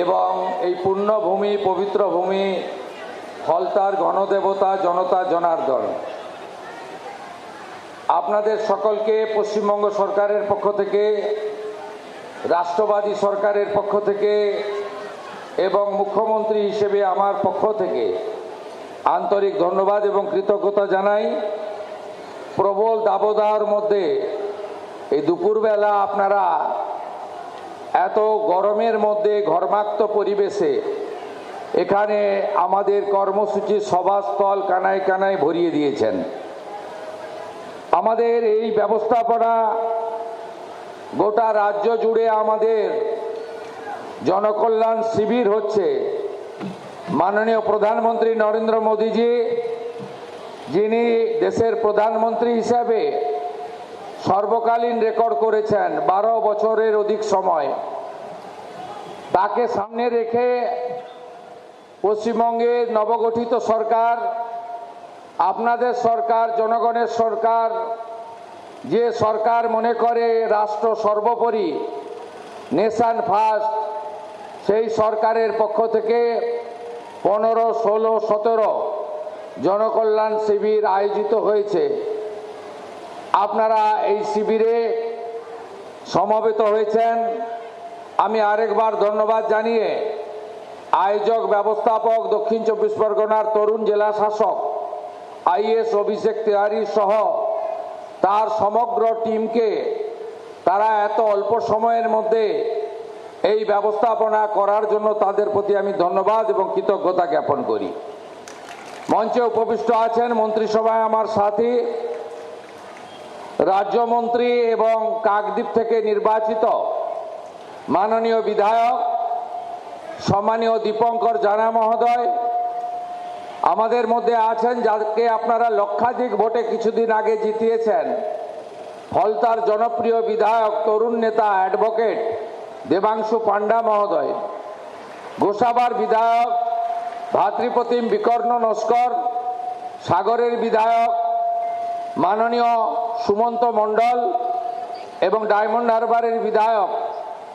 এবং এই পুণ্যভূমি পবিত্র ভূমি ফলতার গণদেবতা জনতা জনার্দন, আপনাদের সকলকে পশ্চিমবঙ্গ সরকারের পক্ষ থেকে, রাষ্ট্রবাদী সরকারের পক্ষ থেকে এবং মুখ্যমন্ত্রী হিসেবে আমার পক্ষ থেকে আন্তরিক ধন্যবাদ এবং কৃতজ্ঞতা জানাই। প্রবল দাবদাহের মধ্যে এই দুপুরবেলা আপনারা এত গরমের মধ্যে ঘর্মাক্ত পরিবেশে এখানে আমাদের কর্মসূচি সভাস্থল কানায় কানায় ভরিয়ে দিয়েছেন। আমাদের এই ব্যবস্থাপনা গোটা রাজ্য জুড়ে আমাদের জনকল্যাণ শিবির হচ্ছে। মাননীয় প্রধানমন্ত্রী নরেন্দ্র মোদীজি, যিনি দেশের প্রধানমন্ত্রী হিসাবে সর্বকালীন রেকর্ড করেছেন 12 বছরের অধিক সময়, তাকে সামনে রেখে পশ্চিমবঙ্গের নবগঠিত সরকার, আপনাদের সরকার, জনগণের সরকার, যে সরকার মনে করে রাষ্ট্র সর্বোপরি, নেশন ফার্স্ট, সেই সরকারের পক্ষ থেকে 15, 16, 17 জনকল্যাণ শিবির আয়োজিত হয়েছে। আপনারা এই শিবিরে সমবেত হয়েছেন। আমি আরেকবার ধন্যবাদ জানিয়ে আয়োজক ব্যবস্থাপক, দক্ষিণ 24 পরগনার তরুণ জেলা শাসক IAS অভিষেক তিওয়ারি সহ তার সমগ্র টিমকে, তারা এত অল্প সময়ের মধ্যে এই ব্যবস্থাপনা করার জন্য তাদের প্রতি আমি ধন্যবাদ এবং কৃতজ্ঞতা জ্ঞাপন করি। মঞ্চে উপবিষ্ট আছেন মন্ত্রিসভায় আমার সাথী রাজ্যমন্ত্রী এবং কাকদ্বীপ থেকে নির্বাচিত মাননীয় বিধায়ক সম্মানীয় দীপঙ্কর জানা মহোদয়। আমাদের মধ্যে আছেন যাকে আপনারা লক্ষাধিক ভোটে কিছুদিন আগে জিতিয়েছেন, ফলতার জনপ্রিয় বিধায়ক, তরুণ নেতা, অ্যাডভোকেট দেবাংশু পান্ডা মহোদয়। গোসাবার বিধায়ক ভাতৃপ্রতিম বিকর্ণ নস্কর, সাগরের বিধায়ক মাননীয় সুমন্ত মণ্ডল এবং ডায়মন্ড হারবারের বিধায়ক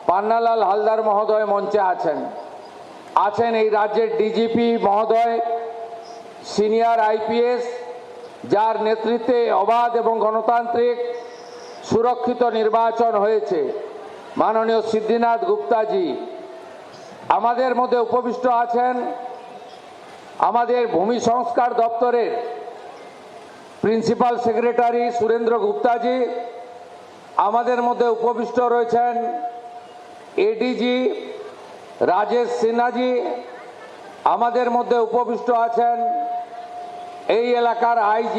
পান্নালাল হালদার মহোদয় মঞ্চে আছেন। আছেন এই রাজ্যের ডিজিপি মহোদয়, সিনিয়র IPS, যার নেতৃত্বে অবাধ এবং গণতান্ত্রিক সুরক্ষিত নির্বাচন হয়েছে, মাননীয় সিদ্ধিনাথ গুপ্তাজি। আমাদের মধ্যে উপবিষ্ট আছেন আমাদের ভূমি সংস্কার দপ্তরের প্রিন্সিপাল সেক্রেটারি সুরেন্দ্র গুপ্তাজি। আমাদের মধ্যে উপবিষ্ট রয়েছেন ADG রাজেশ সিনহাজি। আমাদের মধ্যে উপবিষ্ট আছেন এই এলাকার IG,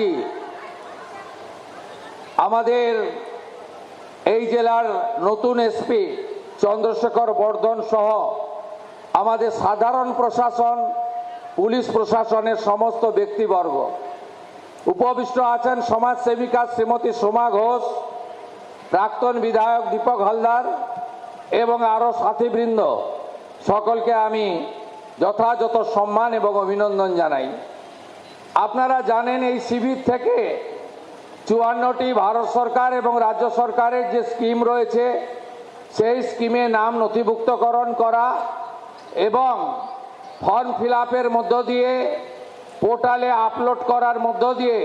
আমাদের এই জেলার নতুন SP চন্দ্রশেখর বর্ধন সহ আমাদের সাধারণ প্রশাসন, পুলিশ প্রশাসনের সমস্ত ব্যক্তিবর্গ। উপবিষ্ট আছেন সমাজসেবিকা শ্রীমতী সোমা ঘোষ, প্রাক্তন বিধায়ক দীপক হালদার এবং আরও সাথীবৃন্দ। সকলকে আমি যথাযথ সম্মান এবং অভিনন্দন জানাই। আপনারা জানেন এই শিবির থেকে 54টি ভারত সরকার এবং রাজ্য সরকারের যে স্কিম রয়েছে, সেই স্কিমে নাম নথিভুক্তকরণ করা এবং ফর্ম ফিল আপের মধ্য দিয়ে পোর্টালে আপলোড করার মধ্য দিয়ে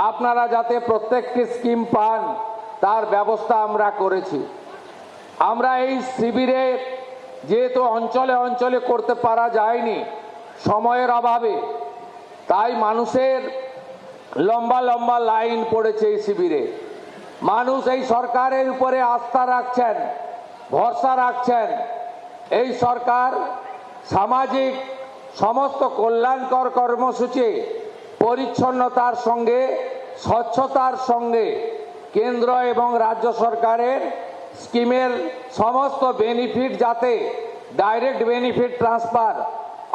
আপনারা যাতে প্রত্যেকটি স্কিম পান তার ব্যবস্থা আমরা করেছি। আমরা এই শিবিরে যেহেতু অঞ্চলে অঞ্চলে করতে পারা যায়নি সময়ের অভাবে, তাই মানুষের লম্বা লম্বা লাইন পড়েছে এই শিবিরে। মানুষ এই সরকারের উপরে আস্থা রাখছেন, ভরসা রাখছেন। এই সরকার সামাজিক সমস্ত কল্যাণকর কর্মসূচি পরিচ্ছন্নতার সঙ্গে, স্বচ্ছতার সঙ্গে কেন্দ্র এবং রাজ্য সরকারের স্কিমের সমস্ত বেনিফিট যাতে ডাইরেক্ট বেনিফিট ট্রান্সফার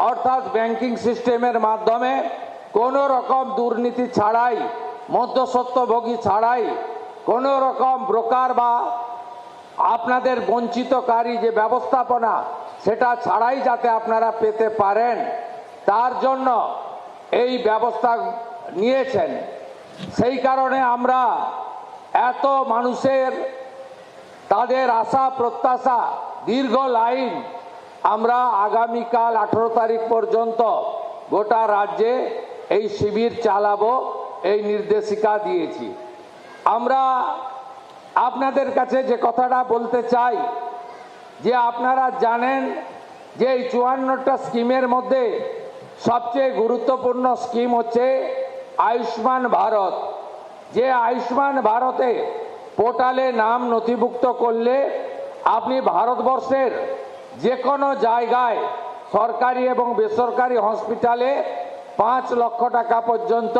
অর্থাৎ ব্যাংকিং সিস্টেমের মাধ্যমে কোনো রকম দুর্নীতি ছাড়াই, মধ্যস্বত্বভোগী ছাড়াই, কোনো রকম ব্রোকার বা আপনাদের বঞ্চিতকারী যে ব্যবস্থাপনা সেটা ছাড়াই যাতে আপনারা পেতে পারেন, তার জন্য এই ব্যবস্থা নিয়েছেন। সেই কারণে আমরা এত মানুষের তাদের আশা প্রত্যাশা, দীর্ঘ লাইন আমরা আগামীকাল 18 তারিখ পর্যন্ত গোটা রাজ্যে এই শিবির চালাবো, এই নির্দেশিকা দিয়েছি। আমরা আপনাদের কাছে যে কথাটা বলতে চাই যে আপনারা জানেন যে এই 54টা স্কিমের মধ্যে সবচেয়ে গুরুত্বপূর্ণ স্কিম হচ্ছে আয়ুষ্মান ভারত। যে আয়ুষ্মান ভারতে পোর্টালে নাম নথিভুক্ত করলে আপনি ভারতবর্ষের যে কোনো জায়গায় সরকারি এবং বেসরকারি হসপিটালে 5 লক্ষ টাকা পর্যন্ত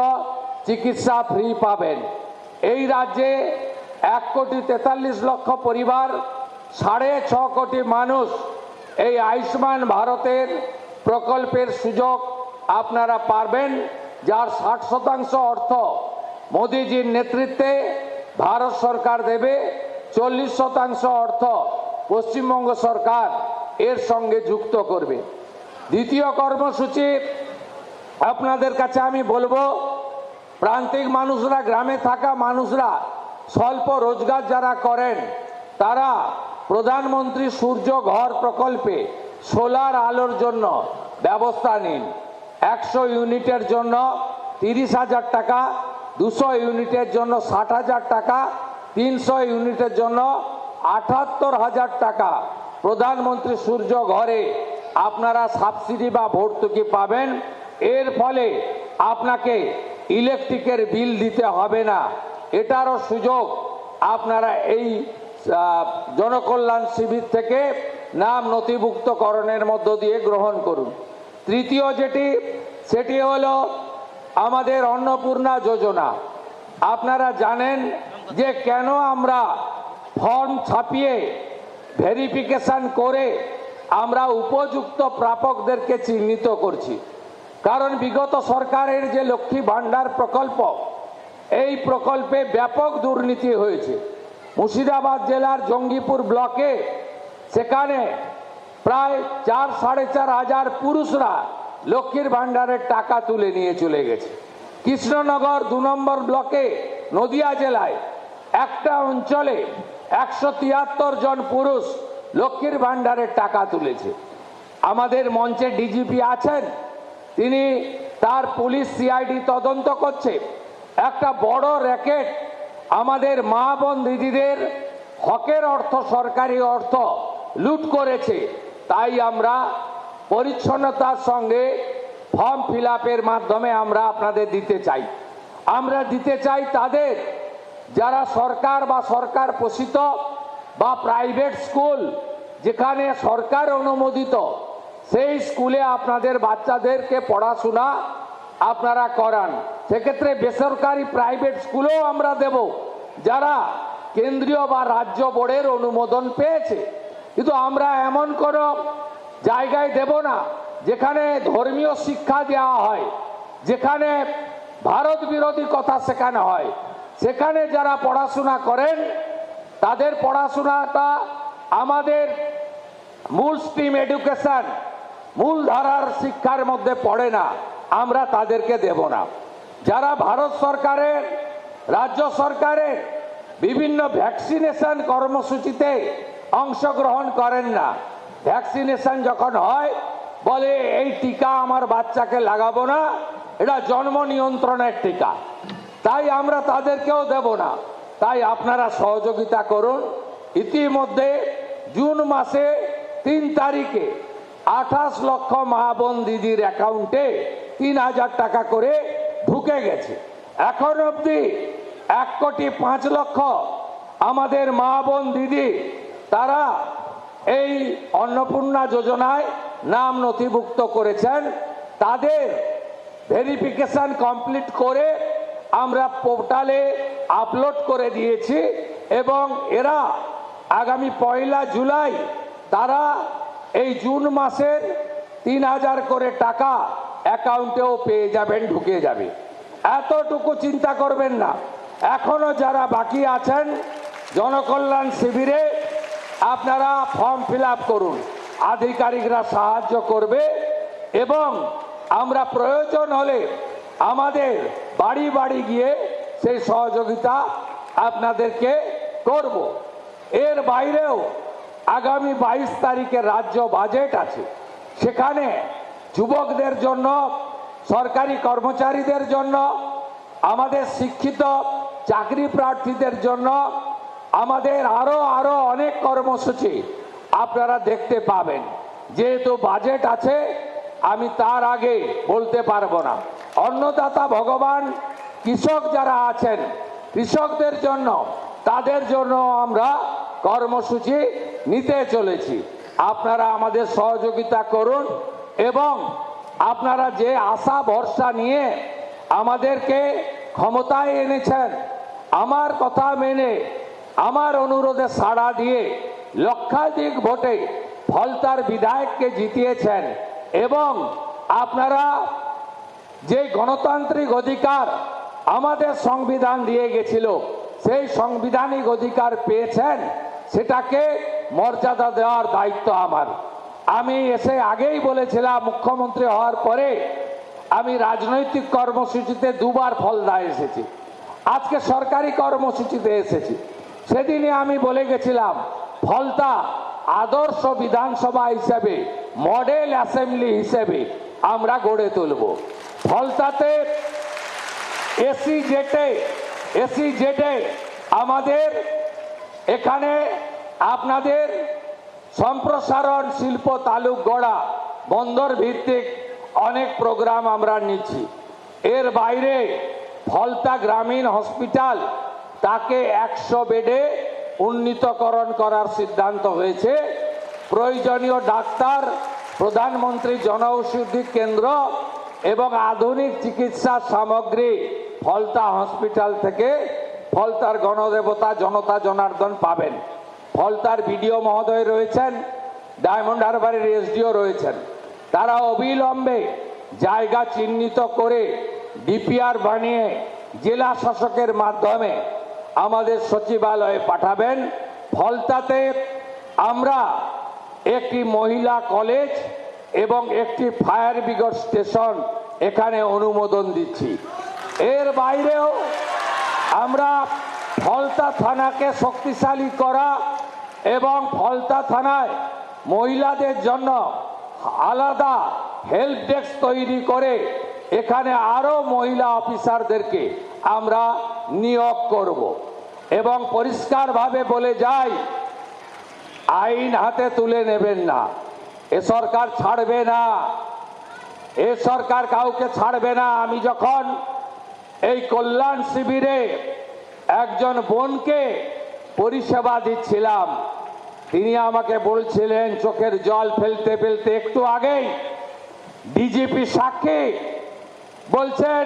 চিকিৎসা ফ্রি পাবেন। এই রাজ্যে 1,43,00,000 পরিবার, 6.5 কোটি মানুষ এই আয়ুষ্মান ভারতের প্রকল্পের সুযোগ আপনারা পাবেন, যার 60% অর্থ মোদিজির নেতৃত্বে ভারত সরকার দেবে, 40% অর্থ পশ্চিমবঙ্গ সরকার এর সঙ্গে যুক্ত করবে। দ্বিতীয় কর্মসূচি আপনাদের কাছে আমি বলবো, প্রান্তিক মানুষরা, গ্রামে থাকা মানুষরা, স্বল্প রোজগার যারা করেন তারা প্রধানমন্ত্রী সূর্য ঘর প্রকল্পে সোলার আলোর জন্য ব্যবস্থা নিন। 100 ইউনিটের জন্য 30,000 টাকা, 200 ইউনিটের জন্য 60,000 টাকা, 300 ইউনিটের জন্য 78,000 টাকা প্রধানমন্ত্রী সূর্য ঘরে আপনারা সাবসিডি বা ভর্তুকি পাবেন। এর ফলে আপনাকে ইলেকট্রিকের বিল দিতে হবে না। এটারও সুযোগ আপনারা এই জনকল্যাণ শিবির থেকে নাম নথিভুক্তকরণের মধ্য দিয়ে গ্রহণ করুন। তৃতীয় সেটি হলো আমাদের অন্নপূর্ণা যোজনা। আপনারা জানেন যে কেন আমরা ফর্ম ছাপিয়ে ভেরিফিকেশন করে আমরা উপযুক্ত প্রাপকদেরকে চিহ্নিত করছি। কারণ বিগত সরকারের যে লক্ষ্মী ভাণ্ডার প্রকল্প, এই প্রকল্পে ব্যাপক দুর্নীতি হয়েছে। মুর্শিদাবাদ জেলার জঙ্গিপুর ব্লকে সেখানে প্রায় 4-4.5 হাজার পুরুষরা লক্ষ্মীর ভাণ্ডারের টাকা তুলে নিয়ে চলে গেছে। কৃষ্ণনগর 2 নম্বর ব্লকে নদিয়া জেলায় একটা অঞ্চলে 173 জন পুরুষ লক্ষ্মীর ভাণ্ডারের টাকা তুলেছে। আমাদের মঞ্চে ডিজিপি আছেন, তিনি তার পুলিশ সিআইডি তদন্ত করছে। একটা বড় র্যাকেট আমাদের মা বোন দিদিদের হকের অর্থ, সরকারি অর্থ লুট করেছে। তাই আমরা পরিচ্ছন্নতার সঙ্গে ফর্ম ফিল আপের মাধ্যমে আমরা আপনাদের দিতে চাই। আমরা দিতে চাই তাদের যারা সরকার বা সরকার পোষিত বা প্রাইভেট স্কুল যেখানে সরকার অনুমোদিত, সেই স্কুলে আপনাদের বাচ্চাদেরকে পড়াশোনা আপনারা করান। সেক্ষেত্রে বেসরকারি প্রাইভেট স্কুলেও আমরা দেব যারা কেন্দ্রীয় বা রাজ্য বোর্ডের অনুমোদন পেয়েছে। কিন্তু আমরা এমন কোনো জায়গায় দেব না যেখানে ধর্মীয় শিক্ষা দেওয়া হয়, যেখানে ভারত বিরোধী কথা শেখানো হয়। সেখানে যারা পড়াশোনা করেন তাদের পড়াশোনাটা আমাদের মূল স্ট্রিম এডুকেশন, মূল ধারার শিক্ষার মধ্যে পড়ে না, আমরা তাদেরকে দেব না। যারা ভারত সরকারের, রাজ্য সরকারের বিভিন্ন ভ্যাকসিনেশন কর্মসূচিতে অংশগ্রহণ করেন না, ভ্যাকসিনেশন যখন হয় বলে এই টিকা আমার বাচ্চাকে লাগাবো না, এটা জন্ম নিয়ন্ত্রণের টিকা, তাই আমরা তাদেরকেও দেব না। তাই আপনারা সহযোগিতা করুন। ইতিমধ্যে জুন মাসে 3 তারিখে 28 লক্ষ মা বোন দিদির অ্যাকাউন্টে 3,000 টাকা করে ঢুকে গেছে। এখন অবধি 1,05,00,000 আমাদের মা বোন দিদি তারা এই অন্নপূর্ণা যোজনায় নাম নথিভুক্ত করেছেন। তাদের ভেরিফিকেশন কমপ্লিট করে আমরা পোর্টালে আপলোড করে দিয়েছি এবং এরা আগামী 1 জুলাই তারা এই জুন মাসের 3,000 করে টাকা অ্যাকাউন্টেও পেয়ে যাবেন, ঢুকে যাবে। এতটুকু চিন্তা করবেন না। এখনো যারা বাকি আছেন জনকল্যাণ শিবিরে আপনারা ফর্ম ফিল আপ করুন, আধিকারিকরা সাহায্য করবে এবং আমরা প্রয়োজন হলে আমাদের বাড়ি বাড়ি গিয়ে সেই সহযোগিতা আপনাদেরকে করব। এর বাইরেও আগামী 22 তারিখে রাজ্য বাজেট আছে, সেখানে যুবকদের জন্য, সরকারি কর্মচারীদের জন্য, আমাদের শিক্ষিত চাকরি প্রার্থীদের জন্য আমাদের আরো অনেক কর্মসূচি আপনারা দেখতে পাবেন। যেহেতু বাজেট আছে, আমি তার আগে বলতে পারবো না। অন্নদাতা ভগবান, কৃষক যারা আছেন, কৃষকদের জন্য, তাদের জন্য আমরা কর্মসূচি নিতে চলেছি। আপনারা আমাদের সহযোগিতা করুন এবং আপনারা যে আশা ভরসা নিয়ে আমাদেরকে ক্ষমতায় এনেছেন, আমার কথা মেনে, আমার অনুরোধে সাড়া দিয়ে লক্ষাধিক ভোটে ফলতার বিধায়ককে জিতিয়েছেন এবং আপনারা যে গণতান্ত্রিক অধিকার আমাদের সংবিধান দিয়ে গেছিল, সেই সাংবিধানিক অধিকার পেয়েছেন, সেটাকে মর্যাদা দেওয়ার দায়িত্ব আমার। আমি এসে আগেই বলেছিলাম, মুখ্যমন্ত্রী হওয়ার পরে আমি রাজনৈতিক কর্মসূচিতে দুবার ফলদা এসেছি, আজকে সরকারি কর্মসূচিতে এসেছি। সেদিনে আমি বলে গেছিলাম, ফলতা আদর্শ বিধানসভা হিসেবে, মডেল অ্যাসেম্বলি হিসেবে আমরা গড়ে তুলব। ফলতাতে এসি জেটে আমাদের এখানে আপনাদের সম্প্রসারণ, শিল্প তালুক গড়া, বন্দর ভিত্তিক অনেক প্রোগ্রাম আমরা নিচ্ছি। এর বাইরে ফলতা গ্রামীণ হসপিটাল, তাকে 100 বেডে উন্নীতকরণ করার সিদ্ধান্ত হয়েছে। প্রয়োজনীয় ডাক্তার, প্রধানমন্ত্রী জনঔষধি কেন্দ্র এবং আধুনিক চিকিৎসা সামগ্রী ফলতা হসপিটাল থেকে ফলতার গণদেবতা জনতা জনার্দন পাবেন। ফলতার বিডিও মহোদয় রয়েছেন, ডায়মন্ড হারবারের এসডিও রয়েছেন। তারা অবিলম্বে জায়গা চিহ্নিত করে ডিপিআর বানিয়ে জেলা শাসকের মাধ্যমে আমাদের সচিবালয়ে পাঠাবেন। ফলতাতে আমরা একটি মহিলা কলেজ এবং একটি ফায়ার ব্রিগেড স্টেশন এখানে অনুমোদন দিচ্ছি। এর বাইরেও আমরা ফলতা থানাকে শক্তিশালী করা এবং ফলতা থানায় মহিলাদের জন্য আলাদা হেল্প ডেস্ক তৈরি করে এখানে আরো মহিলা অফিসারদেরকে আমরা নিয়োগ করব এবং পরিষ্কারভাবে বলে যাই, আইন হাতে তুলে নেবেন না। এ সরকার ছাড়বে না, এ সরকার কাউকে ছাড়বে না। আমি যখন এই কল্যাণ শিবিরে একজন বোনকে পরিষেবা দিচ্ছিলাম, তিনি আমাকে বলছিলেন, চোখের জল ফেলতে ফেলতে, একটু আগেই ডিজিপি সাক্ষী বলছেন,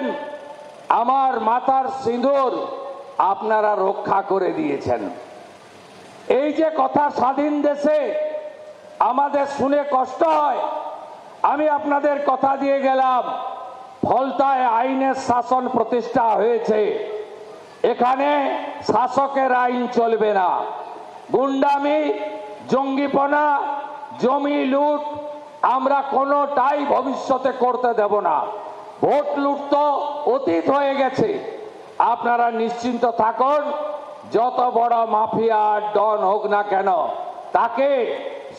আমার মাথার সিঁদুর আপনারা রক্ষা করে দিয়েছেন। এই যে কথা স্বাধীন দেশে আমাদের শুনে কষ্ট হয়, আমি আপনাদের কথা দিয়ে গেলাম, ফলতায় আইনের শাসন প্রতিষ্ঠা হয়েছে। এখানে শাসকের আইন চলবে না। গুন্ডামি, জঙ্গিপনা, জমি লুট আমরা কোনোটাই ভবিষ্যতে করতে দেব না। ভোট লুট তো অতীত হয়ে গেছে। আপনারা নিশ্চিন্ত থাকুন, যত বড় মাফিয়া ডন হোক না কেন, তাকে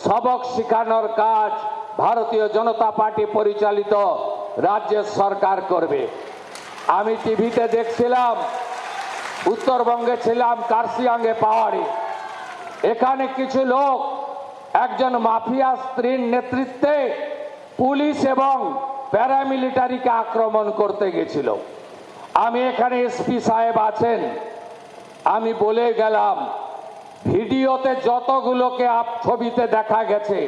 সবক শেখানোর কাজ ভারতীয় জনতা পার্টি পরিচালিত রাজ্যের সরকার করবে। আমি টিভিতে দেখছিলাম, উত্তরবঙ্গে ছিলাম, কার্শিয়াঙ্গে পাহাড়ে, এখানে কিছু লোক একজন মাফিয়া স্ত্রীর নেতৃত্বে পুলিশ এবং প্যারামিলিটারিকে আক্রমণ করতে গেছিল। আমি এখানে এসপি সাহেব আছেন, আমি বলে গেলাম, ভিডিওতে যতগুলোকে ছবিতে দেখা গেছে,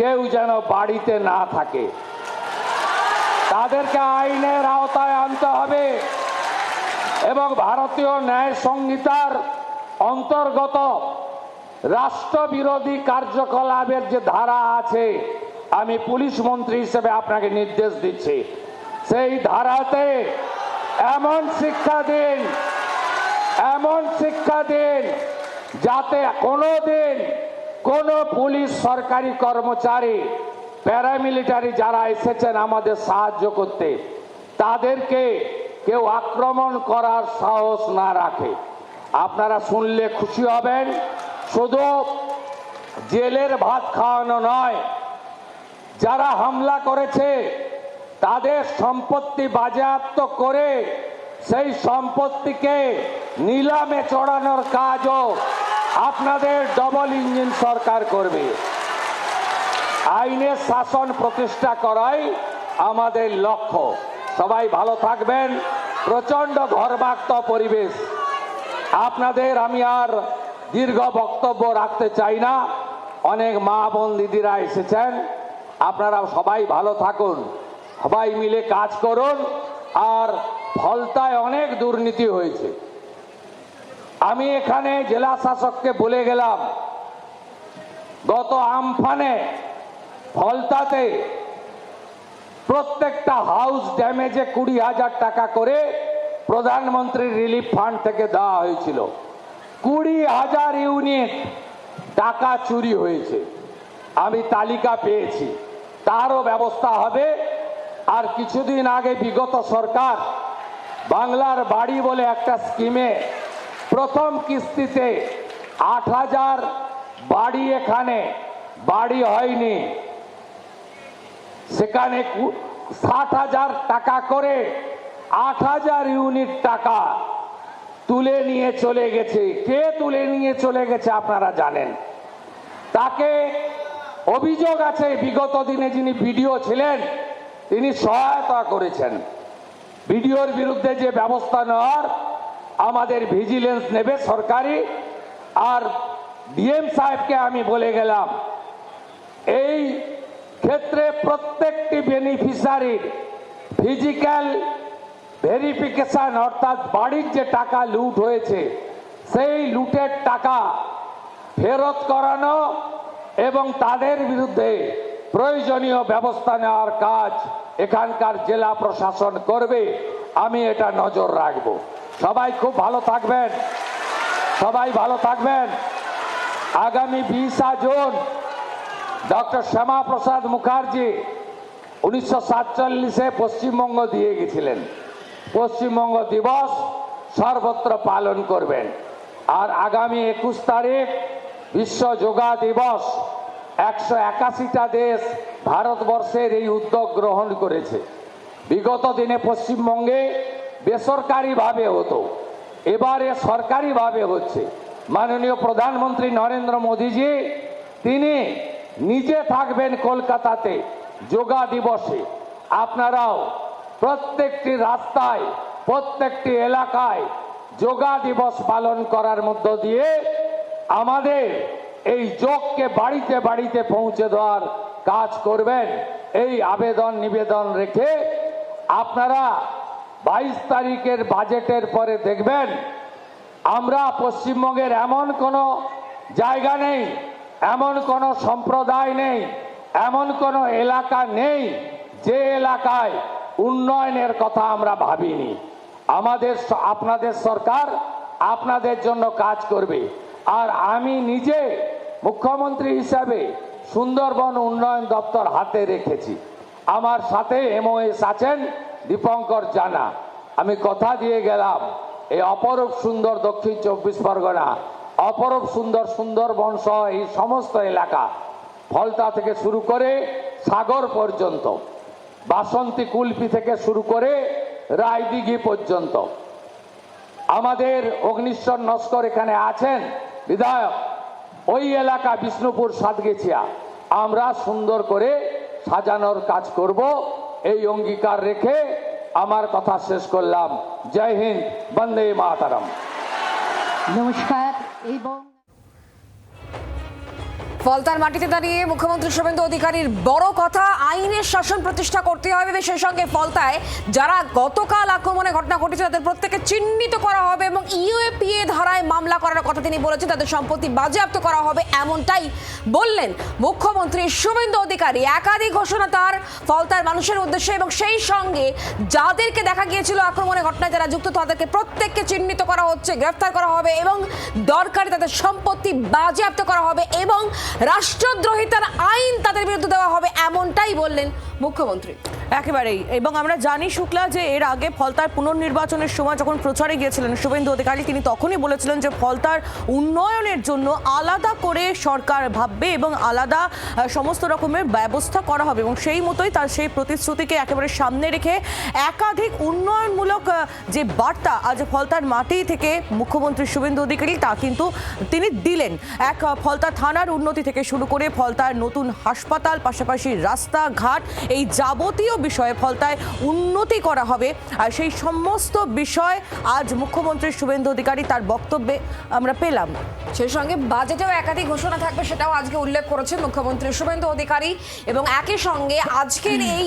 কেউ যেন বাড়িতে না থাকে। তাদেরকে আইনের আওতায় আনতে হবে এবং ভারতীয় ন্যায় সংহিতার অন্তর্গত রাষ্ট্রবিরোধী কার্যকলাপের যে ধারা আছে, আমি পুলিশ মন্ত্রী হিসেবে আপনাকে নির্দেশ দিচ্ছি, সেই ধারাতে এমন শিক্ষা দিন যাতে কোনোদিন কোন পুলিশ সরকারি কর্মচারী, প্যারামিলিটারি যারা এসেছেন আমাদের সাহায্য করতে, তাদেরকে কেউ আক্রমণ করার সাহস না রাখে। আপনারা শুনলে খুশি হবেন। শুধু জেলের ভাত খাওয়ানো নয়। যারা হামলা করেছে তাদের সম্পত্তি বাজেয়াপ্ত করে সেই সম্পত্তিকে নিলামে চড়ানোর কাজও আপনাদের ডবল ইঞ্জিন সরকার করবে। আইনের শাসন প্রতিষ্ঠা করাই আমাদের লক্ষ্য। সবাই ভালো থাকবেন। প্রচন্ড ঘর্মাক্ত পরিবেশ। আপনাদের আমি আর দীর্ঘ বক্তব্য রাখতে চাই না। অনেক মা বোন দিদিরা এসেছেন। আপনারা সবাই ভালো থাকুন, সবাই মিলে কাজ করুন। আর ফলতায় অনেক দুর্নীতি হয়েছে। আমি এখানে জেলা শাসককে বলে গেলাম, গত আমফানে ফলতাতে প্রত্যেকটা হাউস ড্যামেজে 20,000 টাকা করে প্রধানমন্ত্রী রিলিফ ফান্ড থেকে দেওয়া হয়েছিল। 20,000 ইউনিট টাকা চুরি হয়েছে। আমি তালিকা পেয়েছি, তারও ব্যবস্থা হবে। আর কিছুদিন আগে বিগত সরকার বাংলার বাড়ি বলে একটা স্কিমে প্রথম কিস্তিতে 8,000 বাড়ি, এখানে বাড়ি হয়নি, সেখানে 60,000 টাকা করে 8,000 ইউনিট টাকা তুলে নিয়ে চলে গেছে। কে তুলে নিয়ে চলে গেছে আপনারা জানেন। তাকে অভিযোগ আছে বিগত দিনে যিনি বিডিও ছিলেন তিনি সহায়তা করেছেন। বিডিওর বিরুদ্ধে যে ব্যবস্থা নেওয়ার আমাদের ভিজিলেন্স নেবে সরকারি। আর ডিএম সাহেবকে আমি বলে গেলাম, এই ক্ষেত্রে প্রত্যেকটি বেনিফিশিয়ারির ফিজিক্যাল ভেরিফিকেশন, অর্থাৎ বাড়ির যে টাকা লুট হয়েছে সেই লুটের টাকা ফেরত করানো এবং তাদের বিরুদ্ধে প্রয়োজনীয় ব্যবস্থা নেওয়ার কাজ এখানকার জেলা প্রশাসন করবে। আমি এটা নজর রাখবো। সবাই খুব ভালো থাকবেন, সবাই ভালো থাকবেন। আগামী 20 জুন ডক্টর শ্যামাপ্রসাদ মুখার্জি 1947-এ পশ্চিমবঙ্গ দিয়ে গেছিলেন। পশ্চিমবঙ্গ দিবস সর্বত্র পালন করবেন। আর আগামী 21 তারিখ বিশ্ব যোগা দিবস। 181টা দেশ ভারতবর্ষের এই উদ্যোগ গ্রহণ করেছে। বিগত দিনে পশ্চিমবঙ্গে বেসরকারিভাবে হতো, এবারে সরকারিভাবে হচ্ছে। মাননীয় প্রধানমন্ত্রী নরেন্দ্র মোদীজি তিনি নিজে থাকবেন কলকাতাতে যোগা দিবসে। আপনারাও প্রত্যেকটি রাস্তায়, প্রত্যেকটি এলাকায় যোগা দিবস পালন করার মধ্য দিয়ে আমাদের এই যোগকে বাড়িতে বাড়িতে পৌঁছে দেওয়ার কাজ করবেন। এই আবেদন নিবেদন রেখে আপনারা 22 তারিখের বাজেটের পরে দেখবেন আমরা পশ্চিমবঙ্গের এমন কোনো জায়গা নেই, এমন কোনো সম্প্রদায় নেই, এমন কোনো এলাকা নেই যে এলাকায় উন্নয়নের কথা আমরা ভাবিনি। আপনাদের সরকার আপনাদের জন্য কাজ করবে। আর আমি নিজে মুখ্যমন্ত্রী হিসাবে সুন্দরবন উন্নয়ন দপ্তর হাতে রেখেছি। আমার সাথে এমওএস আছেন দীপঙ্কর জানা। আমি কথা দিয়ে গেলাম এই অপরূপ সুন্দর দক্ষিণ 24 পরগনা, অপরূপ সুন্দর সুন্দরবন সহ এই সমস্ত এলাকা, ফলতা থেকে শুরু করে সাগর পর্যন্ত, বাসন্তী কুলপি থেকে শুরু করে রায়দিঘি পর্যন্ত, আমাদের অগ্নিশ্বর নস্কর এখানে আছেন বিধায়ক, ওই এলাকা বিষ্ণুপুর সাতগেছিয়া আমরা সুন্দর করে সাজানোর কাজ করব। এই অঙ্গীকার রেখে আমার কথা শেষ করলাম। জয় হিন্দ, বন্দে মাতরম। নমস্কার। এবং ফলতার মাটিতে দাঁড়িয়ে মুখ্যমন্ত্রী শুভেন্দু অধিকারীর বড় কথা, আইনের শাসন প্রতিষ্ঠা করতে হবে। সেই সঙ্গে ফলতায় যারা গতকাল আক্রমণের ঘটনা ঘটেছে তাদের প্রত্যেককে চিহ্নিত করা হবে এবং ইউএপিএ ধারায় মামলা করার কথা তিনি বলেছেন। তাদের সম্পত্তি বাজেয়াপ্ত করা হবে, এমনটাই বললেন মুখ্যমন্ত্রী শুভেন্দু অধিকারী। একাধিক ঘোষণা তার ফলতার মানুষের উদ্দেশ্যে এবং সেই সঙ্গে যাদেরকে দেখা গিয়েছিল আক্রমণের ঘটনায় যারা যুক্ত তাদেরকে প্রত্যেককে চিহ্নিত করা হচ্ছে, গ্রেফতার করা হবে এবং দরকারি তাদের সম্পত্তি বাজেয়াপ্ত করা হবে এবং রাষ্ট্রদ্রোহিতার আইন তাদের বিরুদ্ধে দেওয়া হবে, এমনটাই বললেন মুখ্যমন্ত্রী। একেবারেই। এবং আমরা জানি শুক্লা যে এর আগে ফলতার পুনর্নির্বাচনের সময় যখন প্রচারে গিয়েছিলেন শুভেন্দু অধিকারী, তিনি তখনই বলেছিলেন যে ফলতার উন্নয়নের জন্য আলাদা করে সরকার ভাববে এবং আলাদা সমস্ত রকমের ব্যবস্থা করা হবে, এবং সেই মতোই তার সেই প্রতিশ্রুতিকে একেবারে সামনে রেখে একাধিক উন্নয়নমূলক যে বার্তা আজ ফলতার মাটি থেকে মুখ্যমন্ত্রী শুভেন্দু অধিকারী তা কিন্তু তিনি দিলেন। এক ফলতা থানার উন্নতি থেকে শুরু করে ফলতার নতুন হাসপাতাল, পাশাপাশি রাস্তাঘাট, এই যাবতীয় বিষয়ে ফলতায় উন্নতি করা হবে। আর সেই সমস্ত বিষয় আজ মুখ্যমন্ত্রী শুভেন্দু অধিকারী তার বক্তব্যে আমরা পেলাম। সেই সঙ্গে বাজেটেও একাধিক ঘোষণা থাকবে, সেটাও আজকে উল্লেখ করেছেন মুখ্যমন্ত্রী শুভেন্দু অধিকারী। এবং একই সঙ্গে আজকের এই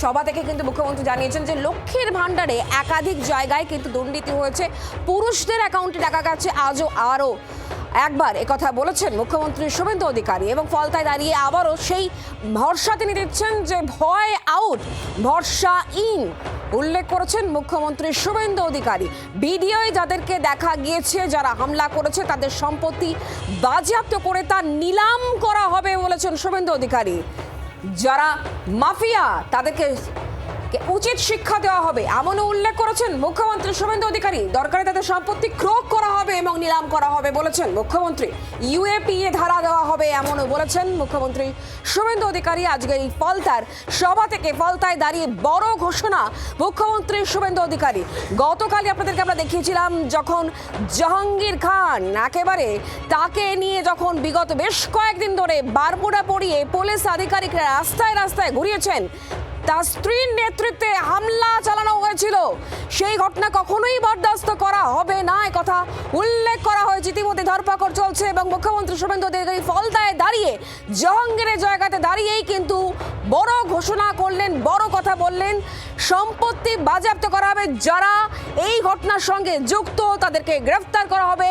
সভা থেকে কিন্তু মুখ্যমন্ত্রী জানিয়েছেন যে লক্ষ্মীর ভাণ্ডারে একাধিক জায়গায় কিন্তু দুর্নীতি হয়েছে, পুরুষদের অ্যাকাউন্টে টাকা গেছে আজও। আরও একবার একথা বলেছেন মুখ্যমন্ত্রী শুভেন্দু অধিকারী এবং ফলতায় দাঁড়িয়ে আবারও সেই ভরসা তিনি দিচ্ছেন যে ভয় আউট, ভরসা ইন উল্লেখ করেছেন মুখ্যমন্ত্রী শুভেন্দু অধিকারী। ভিডিওয় যাদেরকে দেখা গিয়েছে, যারা হামলা করেছে তাদের সম্পত্তি বাজেয়াপ্ত করে তা নিলাম করা হবে বলেছেন শুভেন্দু অধিকারী। যারা মাফিয়া তাদেরকে উচিত শিক্ষা দেওয়া হবে এমনও উল্লেখ করেছেন মুখ্যমন্ত্রী শুভেন্দু অধিকারী। দরকারে তাদের সম্পত্তি ক্রয় করা হবে এবং নিলাম করা হবে বলেছেন মুখ্যমন্ত্রী। ইউএপিএ ধারা দেওয়া হবে এমনও বলেছেন মুখ্যমন্ত্রী শুভেন্দু অধিকারী। আজকে এই ফলতার সভা থেকে ফলতায় দাঁড়িয়ে বড় ঘোষণা মুখ্যমন্ত্রী শুভেন্দু অধিকারী। গতকালই আপনাদেরকে আমরা দেখিয়েছিলাম যখন জাহাঙ্গীর খান একেবারে তাকে নিয়ে যখন বিগত বেশ কয়েকদিন ধরে বারমুডা পরিয়ে পুলিশ আধিকারিকরা রাস্তায় রাস্তায় ঘুরিয়েছেন, তার স্ত্রীর নেতৃত্বে হামলা চালানো হয়েছিল। সেই ঘটনা কখনোই বরদাস্ত করা হবে না, কথা উল্লেখ করা হয়েছে। ইতিমধ্যে ধরপাকড় চলছে এবং মুখ্যমন্ত্রী শুভেন্দু অধিকারী ফলতায় দাঁড়িয়ে জাহাঙ্গীরের জায়গাতে দাঁড়িয়েই কিন্তু বড় ঘোষণা করলেন, বড় কথা বললেন। সম্পত্তি বাজেয়াপ্ত করা হবে, যারা এই ঘটনার সঙ্গে যুক্ত তাদেরকে গ্রেফতার করা হবে,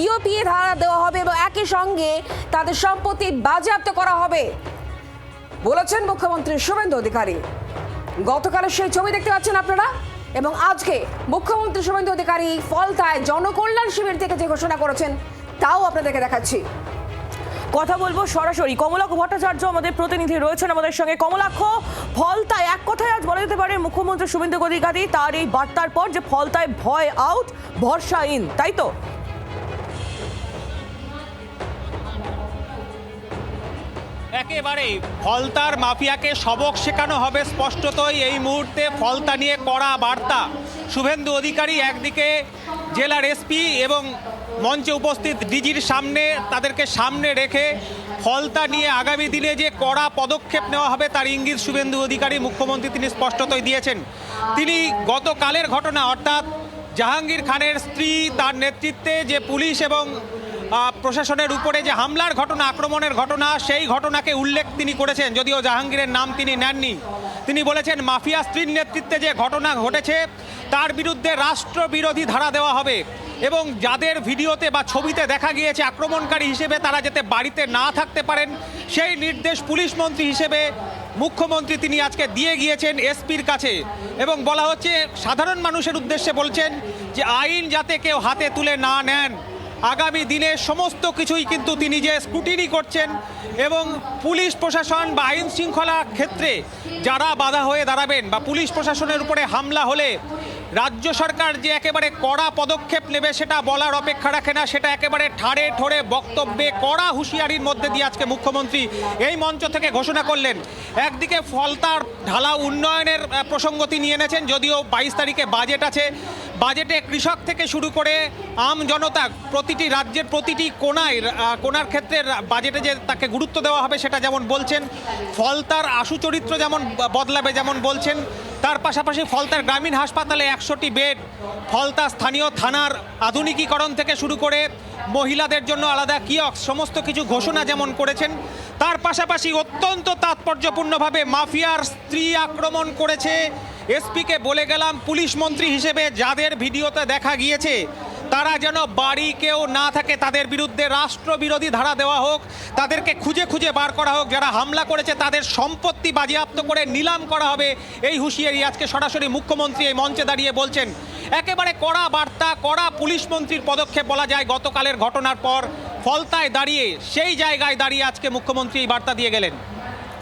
ইউএপিএ ধারা দেওয়া হবে এবং একই সঙ্গে তাদের সম্পত্তি বাজেয়াপ্ত করা হবে বলেছেন মুখ্যমন্ত্রী শুভেন্দু অধিকারী। গতকালের সেই ছবি দেখতে পাচ্ছেন আপনারা। এবং আজকে মুখ্যমন্ত্রী শুভেন্দু অধিকারী ফলতায় জনকল্যাণ শিবির থেকে যে ঘোষণা করেছেন তাও আপনাদেরকে দেখাচ্ছি। কথা বলবো সরাসরি, কমলাক্ষ ভট্টাচার্য আমাদের প্রতিনিধি রয়েছেন আমাদের সঙ্গে। কমলাক্ষ, ফলতায় এক কথায় আজ বলা যেতে পারে মুখ্যমন্ত্রী শুভেন্দু অধিকারী তার এই বার্তার পর যে ফলতায় ভয় আউট, ভরসা ইন, তাই তো? একেবারেই ফলতার মাফিয়াকে সবক শেখানো হবে স্পষ্টতই এই মুহূর্তে ফলতা নিয়ে কড়া বার্তা শুভেন্দু অধিকারী। একদিকে জেলার এসপি এবং মঞ্চে উপস্থিত ডিজির সামনে তাদেরকে সামনে রেখে ফলতা নিয়ে আগামী দিনে যে কড়া পদক্ষেপ নেওয়া হবে তার ইঙ্গিত শুভেন্দু অধিকারী মুখ্যমন্ত্রী তিনি স্পষ্টতই দিয়েছেন। তিনি গতকালের ঘটনা অর্থাৎ জাহাঙ্গীর খানের স্ত্রী তার নেতৃত্বে যে পুলিশ এবং প্রশাসনের উপরে যে হামলার ঘটনা, আক্রমণের ঘটনা, সেই ঘটনাকে উল্লেখ তিনি করেছেন, যদিও জাহাঙ্গীরের নাম তিনি নেননি। তিনি বলেছেন মাফিয়া স্ত্রীর নেতৃত্বে যে ঘটনা ঘটেছে তার বিরুদ্ধে রাষ্ট্রবিরোধী ধারা দেওয়া হবে এবং যাদের ভিডিওতে বা ছবিতে দেখা গিয়েছে আক্রমণকারী হিসেবে তারা যাতে বাড়িতে না থাকতে পারেন সেই নির্দেশ পুলিশ মন্ত্রী হিসেবে মুখ্যমন্ত্রী তিনি আজকে দিয়ে গিয়েছেন এসপির কাছে। এবং বলা হচ্ছে সাধারণ মানুষের উদ্দেশ্যে বলছেন যে আইন যাতে কেউ হাতে তুলে না নেন, আগামী দিনে সমস্ত কিছুই কিন্তু তিনি যে স্ক্রুটিনি করছেন এবং পুলিশ প্রশাসন বা আইন শৃঙ্খলা ক্ষেত্রে যারা বাধা হয়ে দাঁড়াবেন বা পুলিশ প্রশাসনের উপরে হামলা হলে রাজ্য সরকার যে একেবারে কড়া পদক্ষেপ নেবে সেটা বলার অপেক্ষা রাখে না, সেটা একেবারে ঠাড়ে ঠোড়ে বক্তব্যে কড়া হুঁশিয়ারির মধ্যে দিয়ে আজকে মুখ্যমন্ত্রী এই মঞ্চ থেকে ঘোষণা করলেন। একদিকে ফলতার ঢালাও উন্নয়নের প্রসঙ্গ তিনি এনেছেন, যদিও 22 তারিখে বাজেট আছে। বাজেটে কৃষক থেকে শুরু করে আম জনতা প্রতিটি রাজ্যের প্রতিটি কোনার ক্ষেত্রে বাজেটে যে তাকে গুরুত্ব দেওয়া হবে সেটা যেমন বলছেন, ফলতার আশু চরিত্র যেমন বদলাবে যেমন বলছেন, তার পাশাপাশি ফলতার গ্রামীণ হাসপাতালে 100টি বেড, ফলতা স্থানীয় থানার আধুনিকীকরণ থেকে শুরু করে মহিলাদের জন্য আলাদা কিয়স্ক, সমস্ত কিছু ঘোষণা যেমন করেছেন। তার পাশাপাশি অত্যন্ত তাৎপর্যপূর্ণভাবে মাফিয়ার স্ত্রী আক্রমণ করেছে এসপিকে বলে গেলাম পুলিশ মন্ত্রী হিসেবে যাদের ভিডিওতে দেখা গিয়েছে তারা যেন বাড়ি কেউ না থাকে, তাদের বিরুদ্ধে রাষ্ট্রবিরোধী ধারা দেওয়া হোক, তাদেরকে খুঁজে খুঁজে বার করা হোক, যারা হামলা করেছে তাদের সম্পত্তি বাজেয়াপ্ত করে নিলাম করা হবে। এই হুঁশিয়ারি আজকে সরাসরি মুখ্যমন্ত্রী এই মঞ্চে দাঁড়িয়ে বলছেন। একেবারে কড়া বার্তা, কড়া পুলিশ মন্ত্রীর পদক্ষেপ বলা যায় গতকালের ঘটনার পর ফলতায় দাঁড়িয়ে সেই জায়গায় দাঁড়িয়ে আজকে মুখ্যমন্ত্রী এই বার্তা দিয়ে গেলেন।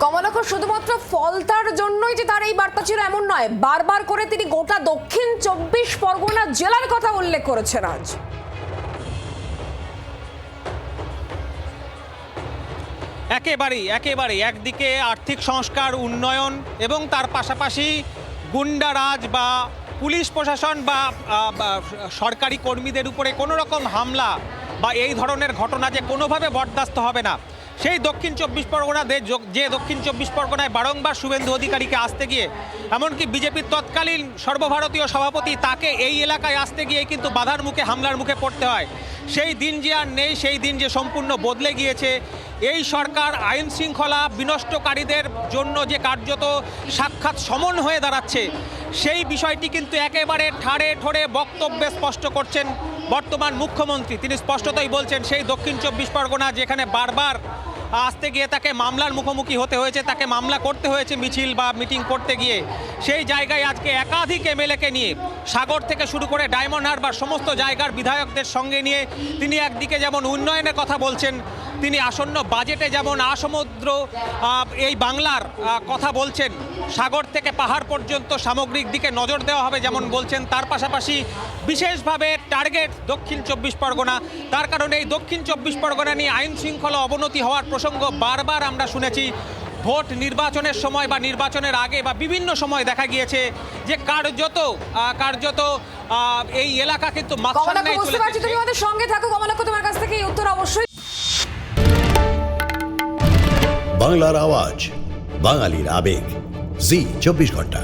কমলাক্ষ শুধুমাত্র ফলতার জন্যই যে তার এই বার্তা ছিল এমন নয়, বারবার করে তিনি গোটা দক্ষিণ 24 পরগনা জেলার কথা উল্লেখ করেছেন আজ। একেবারেই একদিকে আর্থিক সংস্কার, উন্নয়ন এবং তার পাশাপাশি গুন্ডারাজ বা পুলিশ প্রশাসন বা সরকারি কর্মীদের উপরে কোনো রকম হামলা বা এই ধরনের ঘটনা যে কোনোভাবে বরদাস্ত হবে না, সেই দক্ষিণ 24 পরগনা যে দক্ষিণ 24 পরগনায় বারংবার শুভেন্দু অধিকারীকে আসতে গিয়ে, এমনকি বিজেপির তৎকালীন সর্বভারতীয় সভাপতি তাকে এই এলাকায় আসতে গিয়ে কিন্তু বাধার মুখে, হামলার মুখে পড়তে হয়। সেই দিন যে আর নেই, সেই দিন যে সম্পূর্ণ বদলে গিয়েছে। এই সরকার আইন শৃঙ্খলা বিনষ্টকারীদের জন্য যে কার্যত সাক্ষাৎ সমন হয়ে দাঁড়াচ্ছে, সেই বিষয়টি কিন্তু একেবারে ঠাড়ে ঠোড়ে বক্তব্যে স্পষ্ট করছেন বর্তমান মুখ্যমন্ত্রী। তিনি স্পষ্টতই বলছেন সেই দক্ষিণ 24 পরগনা যেখানে বারবার আসতে গিয়ে তাকে মামলার মুখোমুখি হতে হয়েছে, তাকে মামলা করতে হয়েছে মিছিল বা মিটিং করতে গিয়ে, সেই জায়গায় আজকে একাধিক এমএলএকে নিয়ে সাগর থেকে শুরু করে ডায়মন্ড হারবার সমস্ত জায়গার বিধায়কদের সঙ্গে নিয়ে তিনি একদিকে যেমন উন্নয়নের কথা বলছেন, তিনি আসন্ন বাজেটে যেমন আসমুদ্র এই বাংলার কথা বলছেন, সাগর থেকে পাহাড় পর্যন্ত সামগ্রিক দিকে নজর দেওয়া হবে যেমন বলছেন, তার পাশাপাশি বিশেষভাবে টার্গেট দক্ষিণ 24 পরগনা। তার কারণে এই দক্ষিণ 24 পরগনা নিয়ে আইন শৃঙ্খলা অবনতি হওয়ার প্রসঙ্গ বারবার আমরা শুনেছি। ভোট নির্বাচনের সময় বা নির্বাচনের আগে বা বিভিন্ন সময় দেখা গিয়েছে যে কার্যত এই এলাকা কিন্তু কমলাক্ষ বুঝতে পারছি তুমি আমাদের সঙ্গে থাকো। কমলাক্ষ, তোমার কাছ থেকে এই উত্তর অবশ্যই। বাংলার আওয়াজ, বাঙালির আবেগ, জি 24 ঘন্টা।